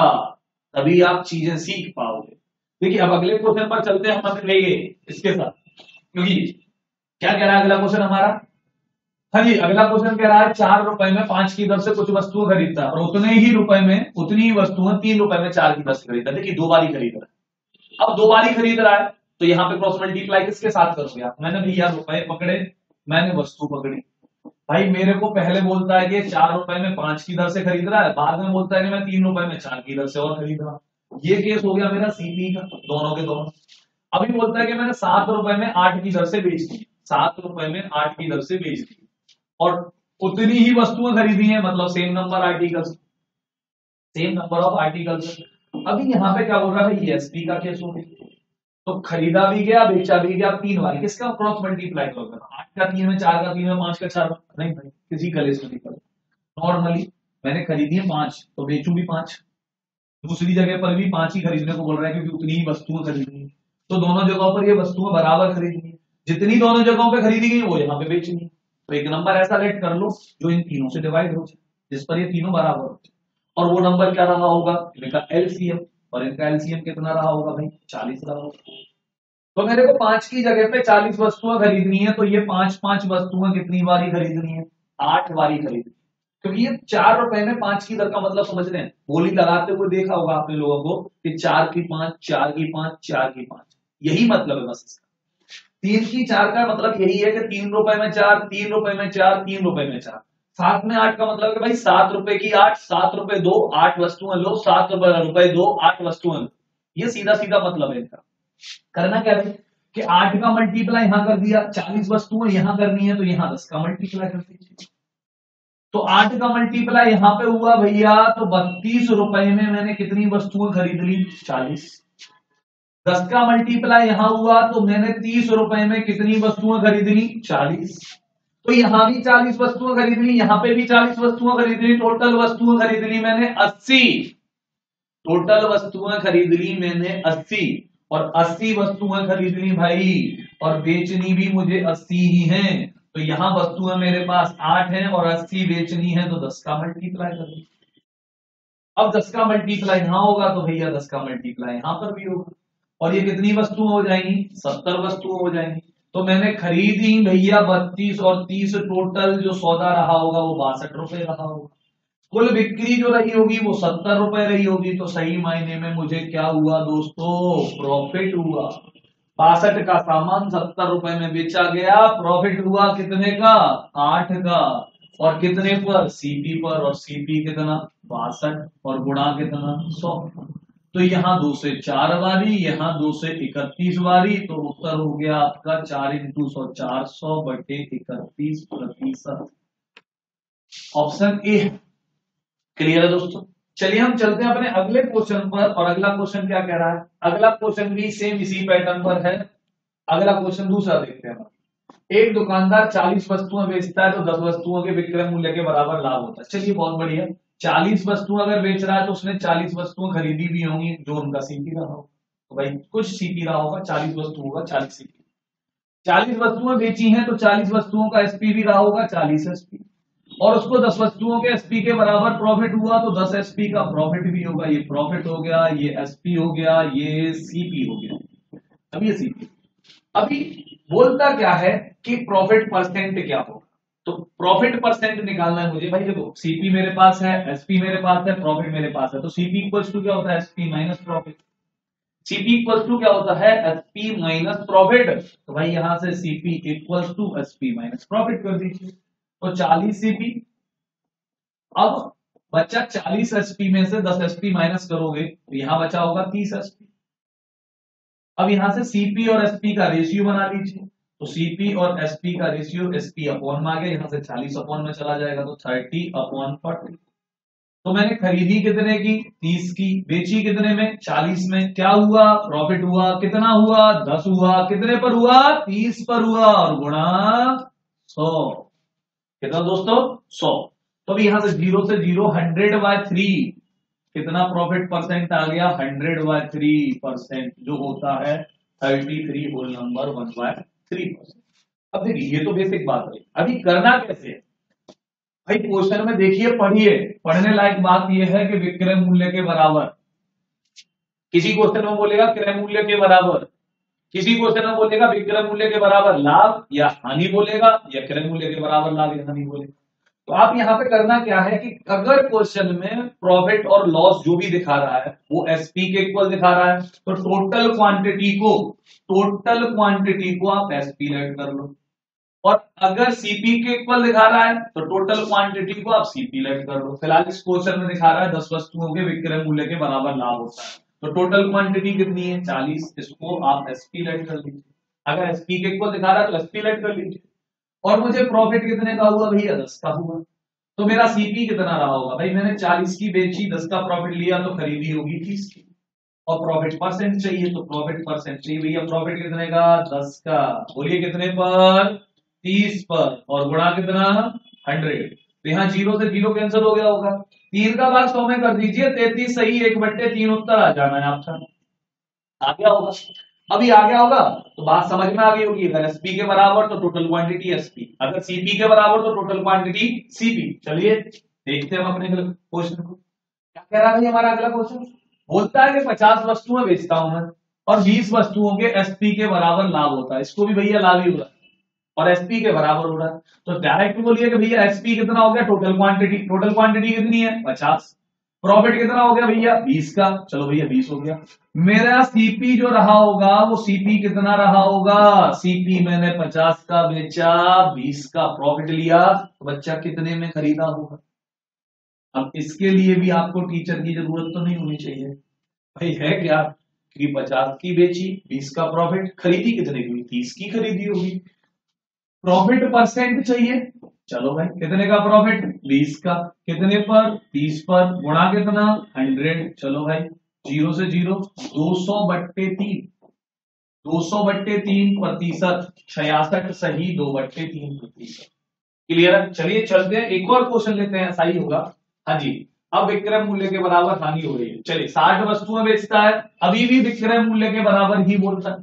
Speaker 1: तभी आप चीजें सीख पाओगे। देखिए अब अगले क्वेश्चन पर चलते हैं हम अपने इसके साथ, क्योंकि क्या कह रहा है अगला क्वेश्चन हमारा। हाँ जी, अगला क्वेश्चन कह रहा है 4 रुपए में 5 की दर से कुछ वस्तुएं खरीदता और उतने ही रुपए में उतनी ही वस्तुएं 3 रुपए में 4 की दर से खरीदता। देखिए 2 बार ही खरीद रहा है, अब 2 बार ही खरीद रहा है तो यहाँ पे क्रॉस मल्टीप्लाई किसके साथ करोगे आप? मैंने भैया रुपए पकड़े, मैंने वस्तु पकड़ी, भाई मेरे को पहले बोलता है कि 4 रुपए में 5 की दर से खरीद रहा है, बाद में बोलता है कि मैं 3 रुपए में 4 की दर से और खरीद रहा हूं। ये केस हो गया मेरा सीपी का, दोनों के दोनों। अभी बोलता है कि मैंने 7 रुपए में 8 की दर से बेच दी, 7 रुपए में 8 की दर से बेच दी, और उतनी ही वस्तुएं खरीदी है, मतलब same number articles, same number of articles. अभी यहाँ पे क्या बोल रहा है, एसपी का केस हो गया, तो खरीदा भी गया बेचा भी गया 3 बार, किसका क्रॉस मल्टीप्लाई करोगे? 8 का 3 में, 4 का 3 में, 5 का 4 में, नहीं भाई किसी कलेस में नहीं करो। नॉर्मली मैंने खरीदी है 5 तो बेचू भी 5, दूसरी जगह पर भी 5 ही खरीदने को बोल रहा है क्योंकि उतनी ही वस्तुएं खरीदनी है, तो दोनों जगहों पर ये वस्तुएं बराबर खरीदनी है, जितनी दोनों जगहों पे खरीदी गई वो यहाँ पे बेचनी है। तो एक नंबर ऐसा लेट कर लो जो इन तीनों से डिवाइड हो जाए, जिस पर ये तीनों बराबर हो जाए, और वो नंबर क्या रहा होगा? इनका एलसीएम, और इनका एलसीएम कितना रहा होगा भाई? 40 रहा होगा। तो मेरे को 5 की जगह पे 40 वस्तुएं खरीदनी है, तो ये 5 वस्तुएं कितनी बारी खरीदनी है? 8 बारी खरीदनी, क्योंकि ये 4 रुपए में 5 की दर का मतलब समझ रहे हैं, बोली लगाते हुए देखा होगा आपने लोगों को कि 4 की 5, 4 की 5, 4 की 5, यही मतलब है बस इसका। 3 की 4 का मतलब यही है कि 3 रुपए में 4, 3 रुपए में 4, 3 रुपए में 4। 7 में 8 का मतलब है भाई 7 रुपए की 8, 7 रुपए 2, 8 वस्तुएं लो, 7 रुपए 2, 8 वस्तुएं लो, ये सीधा सीधा मतलब है इनका। करना क्या है कि 8 का मल्टीप्लाई यहां कर दिया, 40 वस्तुएं यहां करनी है तो यहां 10 का मल्टीप्लाई कर दीजिए, तो 8 का मल्टीप्लाई यहां पे हुआ भैया, तो 32 रुपए में मैंने कितनी वस्तुएं खरीद ली? 40। 10 का मल्टीप्लाई यहां हुआ तो मैंने 30 रुपए में कितनी वस्तुएं खरीद ली? 40। तो यहां भी 40 वस्तुएं खरीद ली, यहां पे भी 40 वस्तुएं खरीद ली, टोटल वस्तुएं खरीद ली मैंने 80, टोटल वस्तुएं खरीद ली मैंने 80, और 80 वस्तुएं खरीद ली भाई, और बेचनी भी मुझे 80 ही हैं, तो यहां वस्तुएं मेरे पास 8 हैं और 80 बेचनी है, तो 10 का मल्टीप्लाई कर दी। अब 10 का मल्टीप्लाई यहां होगा तो भैया 10 का मल्टीप्लाई यहां पर भी होगा, और ये कितनी वस्तुएं हो जाएंगी? 70 वस्तुएं हो जाएंगी। तो मैंने खरीदी भैया 32 और 30, टोटल जो सौदा रहा होगा वो 62 रुपए रहा होगा, कुल बिक्री जो रही होगी वो 70 रुपए रही होगी, तो सही मायने में मुझे क्या हुआ दोस्तों? प्रॉफिट हुआ। 62 का सामान 70 रुपए में बेचा गया, प्रॉफिट हुआ कितने का? 8 का, और कितने पर? सीपी पर, और सीपी कितना? 62, और गुणा कितना? 100। तो यहाँ 2 से 4 बारी, यहाँ 2 से 31 बारी, तो उत्तर हो गया आपका 4 इंटू 100, 400/31%। Option A. क्लियर है दोस्तों? चलिए हम चलते हैं अपने अगले क्वेश्चन पर, और अगला क्वेश्चन क्या कह रहा है? अगला क्वेश्चन भी सेम इसी पैटर्न पर है। अगला क्वेश्चन दूसरा देखते हैं। एक दुकानदार 40 वस्तुएं बेचता है तो 10 वस्तुओं के विक्रय मूल्य के बराबर लाभ होता है। चलिए बहुत बढ़िया, 40 वस्तुएं अगर बेच रहा है तो उसने 40 वस्तुएं खरीदी भी होंगी जो उनका सीपी रहा होगा, तो भाई कुछ सीपी रहा होगा, 40 वस्तु होगा 40 सीपी। 40 वस्तुएं बेची हैं तो 40 वस्तुओं का एसपी भी रहा होगा 40 एसपी, और उसको 10 वस्तुओं के एसपी के बराबर प्रॉफिट हुआ तो 10 एसपी का प्रॉफिट भी होगा। ये प्रॉफिट हो गया, ये एसपी हो गया, ये सीपी हो गया। अब ये सीपी, अभी बोलता क्या है कि प्रॉफिट परसेंट क्या होगा, तो प्रॉफिट परसेंट निकालना है मुझे। भाई देखो, सीपी मेरे पास है, एसपी मेरे पास है, प्रॉफिट मेरे पास है, तो सीपी इक्वल्स टू क्या होता है? SP minus profit. CP equals to क्या होता है? SP minus profit. तो भाई यहां से CP equals to SP minus profit कर दीजिए, तो 40 सीपी। अब बच्चा 40 एसपी में से 10 एसपी माइनस करोगे तो यहां बचा होगा 30 एसपी। अब यहां से सीपी और एसपी का रेशियो बना लीजिए, तो सीपी और एसपी का रेशियो एसपी अपॉन में आ गया, यहां से 40 अपॉन में चला जाएगा तो 30/40। तो मैंने खरीदी कितने की? 30 की। बेची कितने में? 40 में। क्या हुआ? प्रॉफिट हुआ। कितना हुआ? 10 हुआ। कितने पर हुआ? 30 पर हुआ, और गुणा 100। कितना दोस्तों? 100। तो अभी यहां से 0 से 0, 100/3 कितना प्रॉफिट परसेंट आ गया? 100/3%, जो होता है 33 होल नंबर 1/3%। अब देखिए ये तो बेसिक बात है, अभी करना कैसे है भाई? क्वेश्चन में देखिए, पढ़िए, पढ़ने लायक बात यह है कि विक्रय मूल्य के बराबर, किसी क्वेश्चन में बोलेगा क्रय मूल्य के बराबर, किसी क्वेश्चन में बोलेगा विक्रय मूल्य के बराबर लाभ या हानि बोलेगा, या क्रय मूल्य के बराबर लाभ या हानि बोलेगा। तो आप यहां पे करना क्या है कि अगर क्वेश्चन में प्रॉफिट और लॉस जो भी दिखा रहा है वो एसपी के इक्वल दिखा रहा है तो टोटल क्वांटिटी को आप एसपी लेट कर लो। और अगर सीपी के इक्वल दिखा रहा है तो टोटल क्वांटिटी को आप सीपी लेट कर लो। फिलहाल इस क्वेश्चन में दिखा रहा है 10 वस्तुओं के विक्रय मूल्य के बराबर लाभ होता है, तो टोटल क्वांटिटी कितनी है 40, इसको आप एसपी लेट कर लीजिए। अगर एसपी के इक्वल दिखा रहा है तो एसपी लेट कर लीजिए। और मुझे प्रॉफिट कितने का हुआ भैया 10 का हुआ, तो मेरा सीपी कितना रहा होगा भाई, मैंने 40 की बेची 10 का प्रॉफिट लिया तो खरीदी होगी 30 की। और प्रॉफिट परसेंट चाहिए तो प्रॉफिट परसेंट चाहिए भैया, प्रॉफिट कितने का 10 का, बोलिए कितने पर 30 पर, और गुणा कितना 100। तो यहाँ 0 से 0 कैंसिल हो गया होगा, 3 का भाग 100 में कर दीजिए, 33 सही 1/3 उत्तर आ जाना है आपका। आ गया होगा, अभी आ गया होगा तो बात समझ में आ गई होगी। अगर एसपी के बराबर तो टोटल क्वांटिटी एसपी, अगर सीपी के बराबर तो टोटल क्वांटिटी सीपी। चलिए देखते हैं हम अपने क्वेश्चन को क्या कह रहा है हमारा अगला क्वेश्चन। बोलता है कि 50 वस्तुएं बेचता हूं मैं और 20 वस्तुओं के एसपी के बराबर लाभ होता है, इसको भी भैया लाभ ही हो रहा है और एसपी के बराबर हो रहा है, तो डायरेक्ट बोलिए कि भैया एसपी कितना हो गया, टोटल क्वांटिटी कितनी है 50, प्रॉफिट कितना हो गया भैया 20 का, चलो भैया 20 हो गया। मेरा सीपी जो रहा होगा वो सीपी कितना रहा होगा, सीपी मैंने 50 का बेचा 20 का प्रॉफिट लिया, तो बच्चा कितने में खरीदा होगा। अब इसके लिए भी आपको टीचर की जरूरत तो नहीं होनी चाहिए भाई, है क्या कि 50 की बेची 20 का प्रॉफिट, खरीदी कितने की 30 की खरीदी होगी। प्रॉफिट परसेंट चाहिए, चलो भाई कितने का प्रॉफिट 20 का, कितने पर 30 पर, गुणा कितना 100, चलो भाई 0 से 0 200/3, 200/3 प्रतिशत, 66 सही 2/3 प्रतिशत। क्लियर है, चलिए चलते हैं एक और क्वेश्चन लेते हैं, ऐसा ही होगा। हाँ जी, अब विक्रय मूल्य के बराबर हानि हो रही है, चलिए 60 वस्तुएं बेचता है, अभी भी विक्रय मूल्य के बराबर ही बोलता है,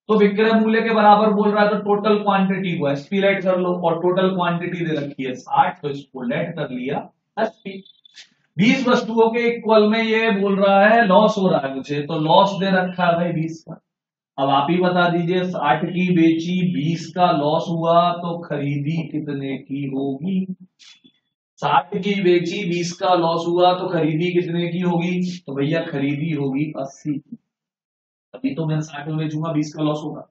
Speaker 1: तो विक्रय मूल्य के बराबर बोल रहा है तो टोटल क्वांटिटी को एसपी लेट कर लो, और टोटल क्वांटिटी दे रखी है 60, तो इसको लेट कर लिया एसपी। 20 वस्तुओं के इक्वल में ये बोल रहा है लॉस हो रहा है मुझे, तो लॉस दे रखा है भाई 20 का। अब आप ही बता दीजिए 60 की बेची 20 का लॉस हुआ तो खरीदी कितने की होगी। 60 की बेची 20 का लॉस हुआ तो खरीदी कितने की होगी, तो भैया खरीदी होगी 80 की। अभी तो मैं 60 में बेचूंगा 20 का लॉस होगा।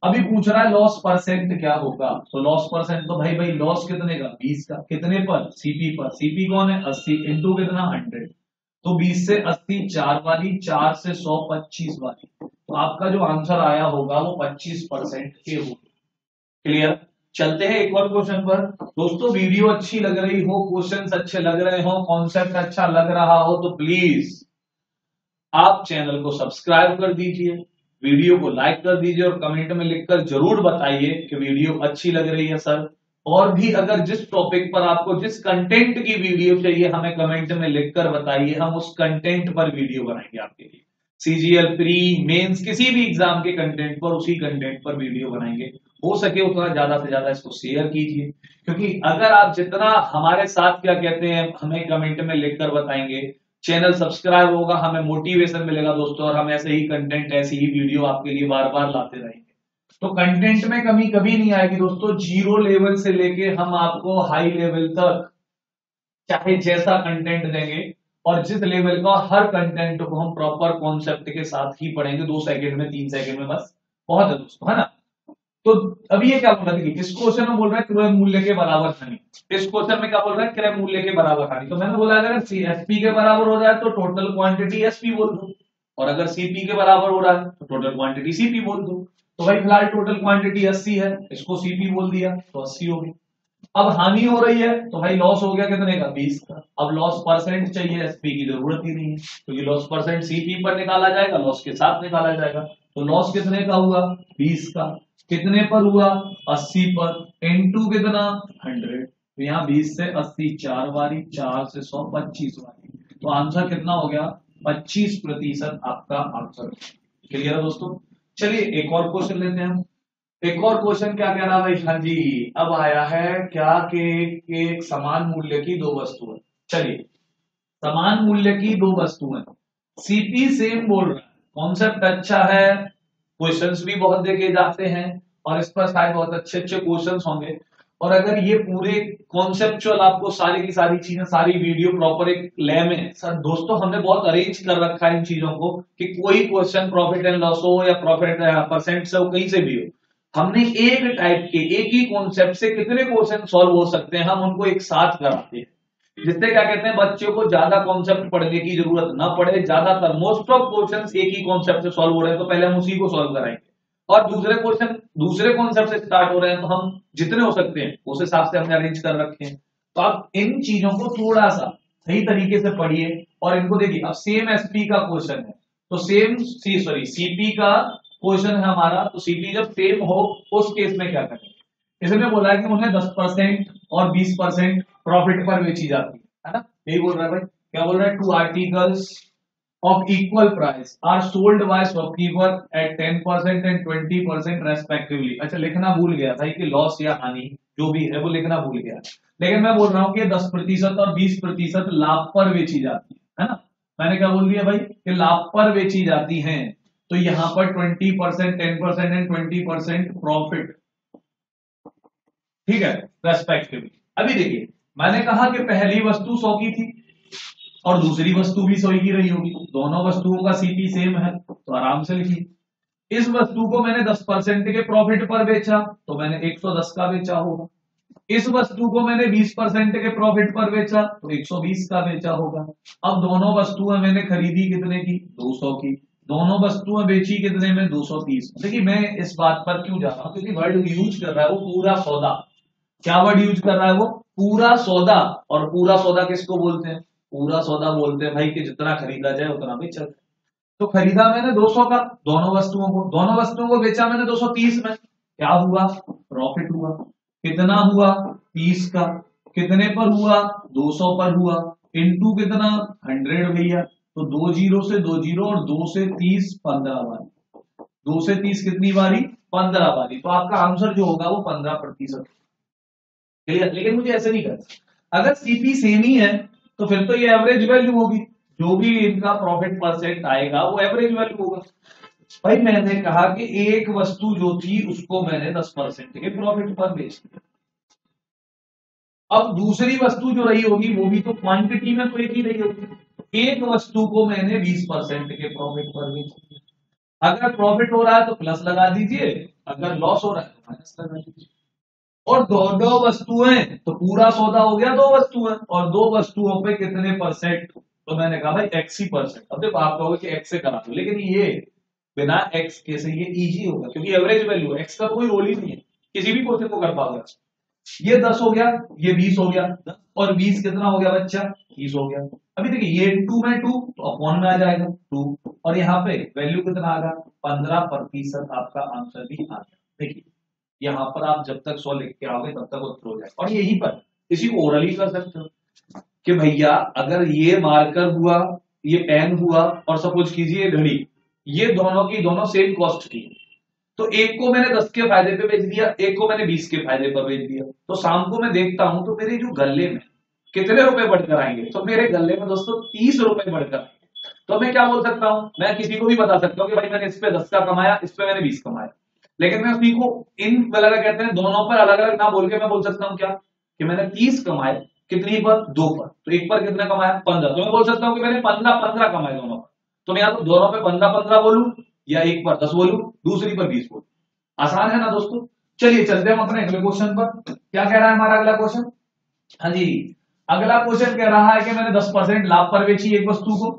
Speaker 1: अभी पूछ रहा है लॉस परसेंट क्या होगा, तो लॉस परसेंट तो भाई भाई लॉस कितने का 20 का, कितने पर सीपी पर, सीपी कौन है 80 इंटू कितना 100, तो 20 से 80 4 वाली, 4 से 100 25 वाली, तो आपका जो आंसर आया होगा वो 25% के होगा। क्लियर, चलते हैं एक और क्वेश्चन पर। दोस्तों वीडियो अच्छी लग रही हो, क्वेश्चंस अच्छे लग रहे हो, कॉन्सेप्ट अच्छा लग रहा हो तो प्लीज आप चैनल को सब्सक्राइब कर दीजिए, वीडियो को लाइक कर दीजिए और कमेंट में लिखकर जरूर बताइए कि वीडियो अच्छी लग रही है सर। और भी अगर जिस टॉपिक पर आपको जिस कंटेंट की वीडियो चाहिए हमें कमेंट में लिखकर बताइए, हम उस कंटेंट पर वीडियो बनाएंगे आपके लिए। सीजीएल प्री मेंस किसी भी एग्जाम के कंटेंट पर उसी कंटेंट पर वीडियो बनाएंगे। हो सके उतना ज्यादा से ज्यादा इसको शेयर कीजिए, क्योंकि अगर आप जितना हमारे साथ क्या कहते हैं हमें कमेंट में लिखकर बताएंगे, चैनल सब्सक्राइब होगा, हमें मोटिवेशन मिलेगा दोस्तों, और हम ऐसे ही कंटेंट ऐसी ही वीडियो आपके लिए बार बार लाते रहेंगे। तो कंटेंट में कमी कभी नहीं आएगी दोस्तों, जीरो लेवल से लेके हम आपको हाई लेवल तक चाहे जैसा कंटेंट देंगे, और जिस लेवल का हर कंटेंट को हम प्रॉपर कॉन्सेप्ट के साथ ही पढ़ेंगे, 2 सेकंड में 3 सेकंड में बस बहुत है दोस्तों, है ना। तो अभी ये क्या बोल रहा है, इस क्वेश्चन में बोल रहा है क्रय मूल्य के बराबर हानि, इस क्वेश्चन में क्या बोल रहा है क्रय मूल्य के बराबर हानि, तो मैंने बोला अगर एसपी के बराबर हो जाए तो टोटल क्वांटिटी एसपी बोल दो, और अगर सीपी के बराबर हो रहा है तो टोटल क्वांटिटी सीपी बोल दो। तो भाई फिलहाल टोटल क्वांटिटी 80 है, इसको सीपी बोल दिया तो 80 होगी। अब हानि हो रही है तो भाई लॉस हो गया कितने का 20 का, अब लॉस परसेंट चाहिए, एसपी की जरूरत ही नहीं है क्योंकि लॉस परसेंट सीपी पर निकाला जाएगा, लॉस के साथ निकाला जाएगा, तो लॉस कितने का हुआ 20 का, कितने पर हुआ 80 पर, इनटू कितना 100, तो यहाँ 20 से 80 4 बारी, 4 से 100 25 बारी, तो आंसर कितना हो गया 25% आपका आंसर। क्लियर है दोस्तों, चलिए एक और क्वेश्चन लेते हैं हम। एक और क्वेश्चन क्या कह रहा है भाई, हाँ जी अब आया है क्या कि एक समान मूल्य की दो वस्तुएं, चलिए समान मूल्य की दो वस्तुएं, सीपी सेम बोल रहा है, कॉन्सेप्ट अच्छा है, क्वेश्चंस भी बहुत देखे जाते हैं और इस पर शायद बहुत अच्छे अच्छे क्वेश्चंस होंगे। और अगर ये पूरे कॉन्सेप्चुअल आपको सारी की सारी चीजें, सारी वीडियो प्रॉपर एक लय में, सर दोस्तों हमने बहुत अरेंज कर रखा है इन चीजों को कि कोई क्वेश्चन प्रॉफिट एंड लॉस हो या प्रॉफिट परसेंट से हो, कहीं से भी हो, हमने एक टाइप के एक ही कॉन्सेप्ट से कितने क्वेश्चन सॉल्व हो सकते हैं हम उनको एक साथ कराते हैं, जिससे क्या कहते हैं बच्चों को ज्यादा कॉन्सेप्ट पढ़ने की जरूरत ना पड़े। ज्यादातर मोस्ट ऑफ क्वेश्चन एक ही कॉन्सेप्ट से सॉल्व हो रहे हैं, तो पहले हम उसी को सॉल्व कराएंगे, और दूसरे क्वेश्चन दूसरे कॉन्सेप्ट से स्टार्ट हो रहे हैं, तो हम जितने हो सकते हैं उस हिसाब से हमने अरेंज कर रखे हैं। तो आप इन चीजों को थोड़ा सा सही तरीके से पढ़िए और इनको देखिए। अब सेम एसपी का क्वेश्चन है, तो सेम सीपी का क्वेश्चन है हमारा, तो सीपी जब सेम हो उस केस में क्या करेंगे। इसमें बोला है कि उन्हें 10% और 20% प्रॉफिट पर बेची जाती है ना, यही बोल रहा है भाई। क्या बोल रहा है, 2 articles of equal price are sold by shopkeeper at 10% and 20% respectively। अच्छा लिखना भूल गया था कि लॉस या हानि जो भी है वो लिखना भूल गया, लेकिन मैं बोल रहा हूं कि 10% और 20% लाभ पर बेची जाती है ना। मैंने क्या बोल दिया भाई कि लाभ पर बेची जाती हैं, तो यहां पर 20%, 10% एंड 20% प्रॉफिट, ठीक है, रेस्पेक्टिवली। अभी देखिए मैंने कहा कि पहली वस्तु 100 की थी और दूसरी वस्तु भी 100 की रही होगी, दोनों वस्तुओं का सीपी सेम है, तो आराम से लिखिए। इस वस्तु को मैंने 10% के प्रॉफिट पर बेचा, तो मैंने 110 का बेचा होगा। इस वस्तु को मैंने 20% के प्रॉफिट पर बेचा, तो 120 का बेचा होगा। अब दोनों वस्तुएं मैंने खरीदी कितने की, 200 की। दोनों वस्तुएं बेची कितने में, 230। देखिए मैं इस बात पर क्यों जा रहा हूं, क्योंकि वर्ड यूज कर रहा है वो पूरा सौदा। क्या वर्ड यूज कर रहा है वो, पूरा सौदा। और पूरा सौदा किसको बोलते हैं, पूरा सौदा बोलते हैं भाई कि जितना खरीदा जाए उतना बेचा जाए। तो खरीदा मैंने 200 का दोनों वस्तुओं को बेचा मैंने 230 में, क्या हुआ, प्रॉफिट हुआ। कितना हुआ, 30 का। कितने पर हुआ, 200 पर हुआ, इनटू कितना, 100 भैया। तो 2 जीरो से 2 जीरो और 2 से 30 15 बारी, 2 से 30 कितनी बारी, 15 बारी। तो आपका आंसर जो होगा वो 15%। लेकिन मुझे ऐसे नहीं करना, अगर सीपी सेम ही है तो फिर तो ये एवरेज वैल्यू होगी, जो भी इनका प्रॉफिट परसेंट आएगा वो एवरेज वैल्यू होगा। भाई मैंने कहा कि एक वस्तु जो थी उसको मैंने 10% के प्रॉफिट पर बेच दिया। अब दूसरी वस्तु जो रही होगी वो भी तो क्वांटिटी में तो एक ही रही होगी। एक वस्तु को मैंने 20% के प्रॉफिट पर बेच दिया। अगर प्रॉफिट हो रहा है तो प्लस लगा दीजिए, अगर लॉस हो रहा है तो माइनस लगा दीजिए। और दो वस्तुएं, तो पूरा सौदा हो गया 2 वस्तुएं, और 2 वस्तुओं पे कितने परसेंट, तो मैंने कहा भाई x ही परसेंट। अब देखो आप कहोगे कि x से करा दो, लेकिन ये बिना x के से ये इजी होगा, क्योंकि एवरेज वैल्यू है, x का कोई रोल ही नहीं है, किसी भी क्वेश्चन को कर पाओगे। ये 10 हो गया, ये 20 हो गया, 10 और 20 कितना हो गया बच्चा, 30 हो गया। अभी देखिए ये 2 में 2 तो अपॉन में आ जाएगा 2, और यहाँ पे वैल्यू कितना आ गया, 15%। आपका आंसर भी आ गया। देखिए यहाँ पर आप जब तक 100 लिख के आओगे तब तक उत्तर हो जाएगा। और यहीं पर इसी को ओरली कर सकते हो कि भैया अगर ये मार्कर हुआ, ये पेन हुआ, और सपोज कीजिए घड़ी, ये दोनों की दोनों सेम कॉस्ट की, तो एक को मैंने 10 के फायदे पे बेच दिया, एक को मैंने 20 के फायदे पर बेच दिया। तो शाम को मैं देखता हूं तो मेरे जो गले में कितने रुपए बढ़कर आएंगे, तो मेरे गले में दोस्तों 30 रुपए बढ़कर आएंगे। तो मैं क्या बोल सकता हूं, मैं किसी को भी बता सकता हूं कि भाई मैंने इस पे 10 का कमाया, इस पे मैंने 20 कमाया। लेकिन मैं उसी को इन अलग कहते हैं दोनों पर अलग अलग ना बोल के मैं बोल सकता हूं क्या, कि मैंने 30 कमाए, कितनी पर, 2 पर। तो एक पर कितना कमाया, 15। तो मैं बोल सकता हूं कि मैंने 15 कमाए दोनों पर। तो मैं या तो दोनों पे 15 बोलूं, या एक पर 10 बोलूं, दूसरी पर 20 बोलूं। आसान है ना दोस्तों। चलिए चलते हैं अपने अगले क्वेश्चन पर। क्या कह रहा है हमारा अगला क्वेश्चन, हाँ जी, अगला क्वेश्चन कह रहा है कि मैंने 10% लाभ पर बेची एक वस्तु को,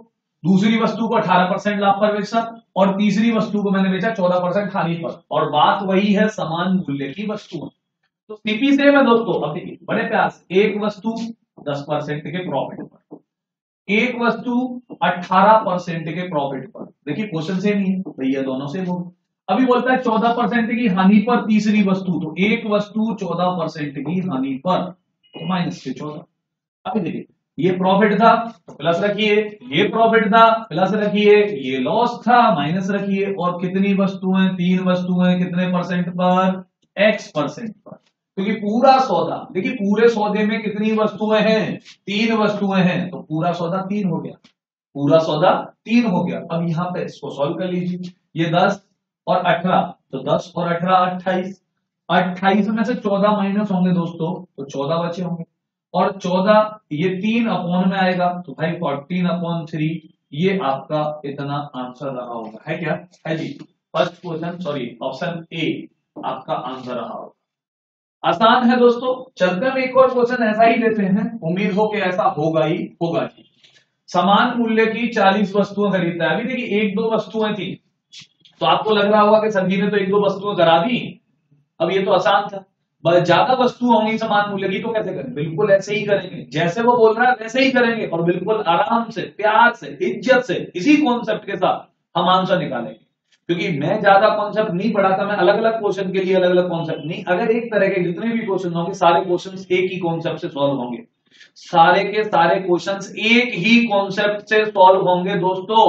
Speaker 1: दूसरी वस्तु को 18% लाभ पर बेचा, और तीसरी वस्तु को मैंने बेचा 14% हानि पर, और बात वही है समान मूल्य की वस्तु। तो सीपी सेम है दोस्तों। अब देखिए बड़े प्यार से, एक वस्तु 10% के प्रॉफिट पर, एक वस्तु 18% के प्रॉफिट पर। देखिए क्वेश्चन सेम ही है भैया, दोनों सेम हो। अभी बोलता है 14% की हानि पर तीसरी वस्तु, तो एक वस्तु 14% की हानि पर, तो माइनस के 14। अभी देखिए ये प्रॉफिट था तो प्लस रखिए, ये प्रॉफिट था प्लस रखिए, ये लॉस था माइनस रखिए। और कितनी वस्तुएं, 3 वस्तुएं, कितने परसेंट पर, x% पर। क्योंकि पूरा सौदा, देखिए पूरे सौदे में कितनी वस्तुएं हैं, 3 वस्तुएं हैं, तो पूरा सौदा 3 हो गया, पूरा सौदा 3 हो गया। अब यहां पे इसको सॉल्व कर लीजिए, ये 10 और 18, तो 10 और 18 28, 28 में से 14 माइनस होंगे दोस्तों तो 14 बचे होंगे, और 14 ये 3 अपॉन में आएगा तो भाई 14/3, ये आपका इतना आंसर रहा होगा, है क्या? है जी। First question, sorry option A आपका आंसर रहा होगा। आसान है दोस्तों। चलते हम एक और क्वेश्चन ऐसा ही लेते हैं, उम्मीद हो कि ऐसा होगा ही होगा जी। समान मूल्य की 40 वस्तुएं खरीदता है। अभी देखिए एक दो वस्तुएं थी तो आपको लग रहा होगा कि संजी ने तो एक दो वस्तुएं करा दी, अब ये तो आसान था। ज्यादा वस्तु होंगी समान मूल्य की तो कैसे करें? बिल्कुल ऐसे ही करेंगे जैसे वो बोल रहा है वैसे ही करेंगे, और बिल्कुल आराम से, प्यार से, इज्जत से, इसी कॉन्सेप्ट के साथ हम आंसर निकालेंगे। क्योंकि मैं ज्यादा कॉन्सेप्ट नहीं पढ़ाता, मैं अलग अलग क्वेश्चन के लिए अलग अलग कॉन्सेप्ट नहीं, अगर एक तरह के जितने भी क्वेश्चन होंगे सारे क्वेश्चन एक ही कॉन्सेप्ट से सॉल्व होंगे, सारे के सारे क्वेश्चंस एक ही कॉन्सेप्ट से सॉल्व होंगे दोस्तों,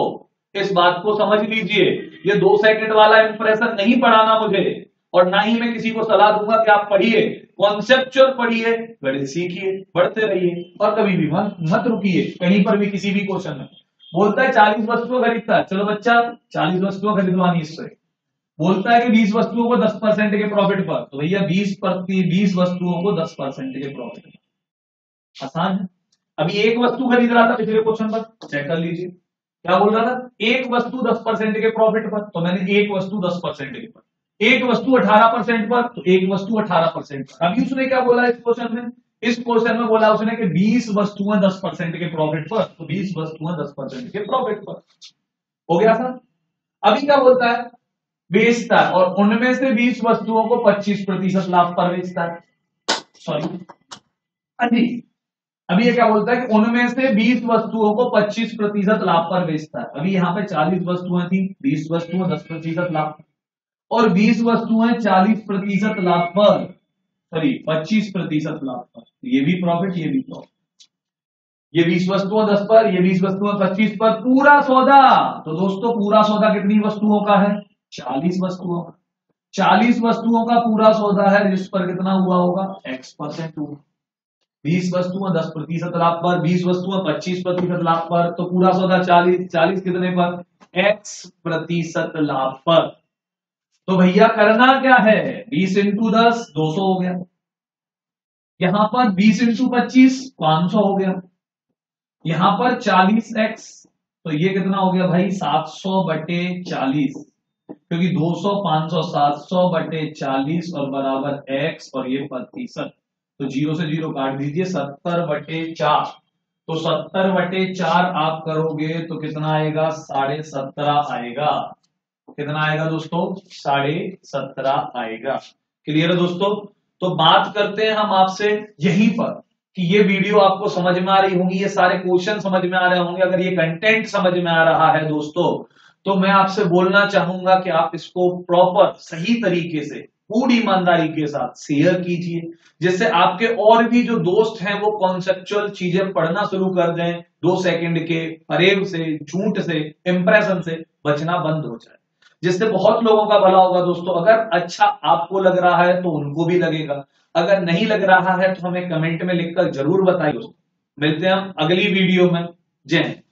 Speaker 1: इस बात को समझ लीजिए। ये 2 सेकंड वाला इंप्रेशन नहीं पढ़ाना मुझे, और ना ही मैं किसी को सलाह दूंगा कि आप पढ़िए, कॉन्सेप्चुअल पढ़िए, गणित सीखिए, बढ़ते रहिए, और कभी भी मत रुकिए कहीं पर भी किसी भी क्वेश्चन में। बोलता है 40 वस्तुएं खरीदता है, चलो बच्चा 40 वस्तुएं खरीदवानी इससे। बोलता है कि 20 वस्तुओं को 10% के प्रॉफिट पर, तो भैया 20 वस्तुओं को 10% के प्रॉफिट पर, आसान है। अभी एक वस्तु खरीद रहा था पिछले क्वेश्चन पर, चेक कर लीजिए क्या बोल रहा था, एक वस्तु 10% के प्रॉफिट पर, तो मैंने एक वस्तु 10% के पर, एक वस्तु 18% पर, तो एक वस्तु 18% पर। अभी उसने क्या बोला इस क्वेश्चन में? इस क्वेश्चन में बोला उसने कि 20 वस्तुएं 10% के प्रॉफिट पर, तो 20 वस्तुएं 10% के प्रॉफिट पर, हो गया था। अभी क्या बोलता है? बेचता है, और उनमें से 20 वस्तुओं को 25% लाभ पर बेचता है। सॉरी, हाँ जी, अभी ये क्या बोलता है कि उनमें से 20 वस्तुओं को 25% लाभ पर बेचता है। अभी यहाँ पे 40 वस्तुएं थी, 20 वस्तुएं 10% लाभ, और 20 वस्तुएं 40% लाभ पर, सॉरी 25% लाभ पर, ये भी प्रॉफिट, ये भी प्रॉफिट। ये 20 वस्तुएं 10 पर, ये 20 वस्तुएं 25 पर, पूरा सौदा। तो दोस्तों पूरा सौदा कितनी वस्तुओं का है? 40 वस्तुओं का। 40 वस्तुओं का पूरा सौदा है, जिस पर कितना हुआ होगा? X% हुआ। 20 वस्तुएं 10% लाभ पर, 20 वस्तुएं 25% लाभ पर, तो पूरा सौदा 40 कितने पर? X% लाभ पर। तो भैया करना क्या है? 20 इंटू 10 200 हो गया, यहां पर 20 इंटू 25 500 हो गया, यहां पर 40x, तो ये कितना हो गया भाई? 700/40, क्योंकि 200 500 700/40 और बराबर x, और ये प्रतिशत, तो 0 से 0 काट दीजिए, 70/4, तो 70/4 आप करोगे तो कितना आएगा? 17.5 आएगा। कितना आएगा दोस्तों? 17.5 आएगा। क्लियर है दोस्तों? तो बात करते हैं हम आपसे यहीं पर कि ये वीडियो आपको समझ में आ रही होंगी, ये सारे क्वेश्चन समझ में आ रहे होंगे। अगर ये कंटेंट समझ में आ रहा है दोस्तों, तो मैं आपसे बोलना चाहूंगा कि आप इसको प्रॉपर सही तरीके से पूरी ईमानदारी के साथ शेयर कीजिए, जिससे आपके और भी जो दोस्त हैं वो कॉन्सेप्चुअल चीजें पढ़ना शुरू कर दें, 2 सेकंड के फरेब से, झूठ से, इंप्रेशन से बचना बंद हो जाए, जिससे बहुत लोगों का भला होगा दोस्तों। अगर अच्छा आपको लग रहा है तो उनको भी लगेगा, अगर नहीं लग रहा है तो हमें कमेंट में लिखकर जरूर बताइए दोस्तों। मिलते हैं हम अगली वीडियो में। जय हिंद।